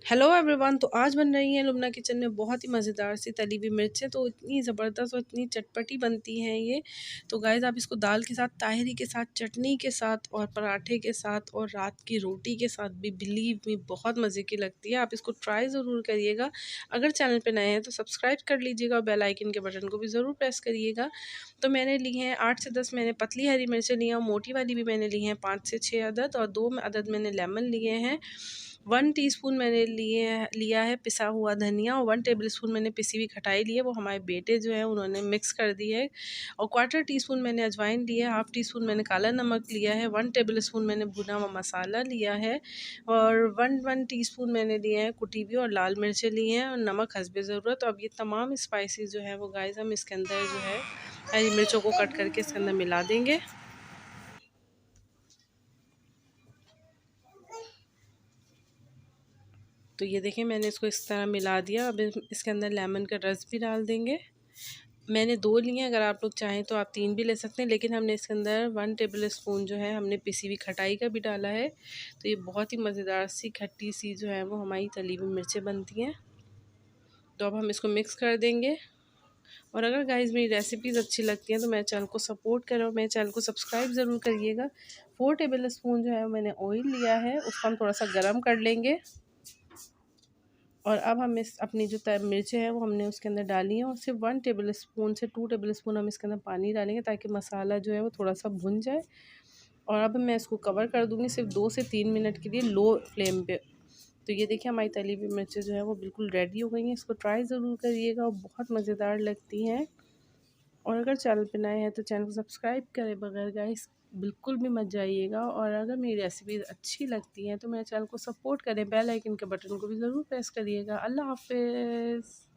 Hello everyone. तो आज बन रही है लुब्ना किचन में बहुत ही मज़ेदार सी तली हुई मिर्चें। तो इतनी ज़बरदस्त और इतनी चटपटी बनती हैं ये। तो गाइस आप इसको दाल के साथ, ताहरी के साथ, चटनी के साथ और पराठे के साथ और रात की रोटी के साथ भी बिलीव मी बहुत मज़े की लगती है। आप इसको ट्राई ज़रूर करिएगा। अगर चैनल पे नए हैं तो सब्सक्राइब कर लीजिएगा और बेल आइकन के बटन को भी ज़रूर प्रेस करिएगा। तो मैंने ली हैं 8 से 10 मैंने पतली हरी मिर्चें ली हैं और मोटी वाली भी मैंने ली हैं 5 से 6 अदद, और 2 अदद मैंने लेमन लिए हैं। 1 टीस्पून मैंने लिया है पिसा हुआ धनिया और 1 टेबल स्पून मैंने पिसी हुई खटाई ली है, वो हमारे बेटे जो है उन्होंने मिक्स कर दी है। और क्वार्टर टीस्पून मैंने अजवाइन लिया है, हाफ़ टी स्पून मैंने काला नमक लिया है, 1 टेबल स्पून मैंने भुना हुआ मसाला लिया है और 1 टीस्पून मैंने लिए हैं कुटी हुई और लाल मिर्चें ली हैं और नमक हस्बे ज़रूरत। अब ये तमाम स्पाइसेस जो है वो गाइस हम इसके अंदर जो है हरी मिर्चों को कट करके इसके अंदर मिला देंगे। तो ये देखें मैंने इसको इस तरह मिला दिया। अब इसके अंदर लेमन का रस भी डाल देंगे। मैंने 2 लिए, अगर आप लोग चाहें तो आप 3 भी ले सकते हैं, लेकिन हमने इसके अंदर 1 टेबल स्पून जो है हमने पिसी हुई खटाई का भी डाला है। तो ये बहुत ही मज़ेदार सी खट्टी सी जो है वो हमारी तली हुई मिर्चें बनती हैं। तो अब हम इसको मिक्स कर देंगे। और अगर गाइस मेरी रेसिपीज़ अच्छी लगती हैं तो मेरे चैनल को सपोर्ट करें और मेरे चैनल को सब्सक्राइब ज़रूर करिएगा। 4 टेबल स्पून जो है मैंने ऑयल लिया है, उसको हम थोड़ा सा गर्म कर लेंगे। और अब हम इस अपनी जो मिर्चें हैं वो हमने उसके अंदर डाली हैं और सिर्फ 1 टेबल स्पून से 2 टेबल स्पून हम इसके अंदर पानी डालेंगे ताकि मसाला जो है वो थोड़ा सा भुन जाए। और अब मैं इसको कवर कर दूँगी सिर्फ 2 से 3 मिनट के लिए लो फ्लेम पे। तो ये देखिए हमारी तली हुई मिर्चें जो है वो बिल्कुल रेडी हो गई हैं। इसको ट्राई ज़रूर करिएगा और बहुत मज़ेदार लगती हैं। और अगर चैनल पे नए हैं तो चैनल को सब्सक्राइब करे बगैर गाइस बिल्कुल भी मत जाइएगा। और अगर मेरी रेसिपीज़ अच्छी लगती हैं तो मेरे चैनल को सपोर्ट करें, बेल आइकन के बटन को भी ज़रूर प्रेस करिएगा। अल्लाह हाफ़िज़।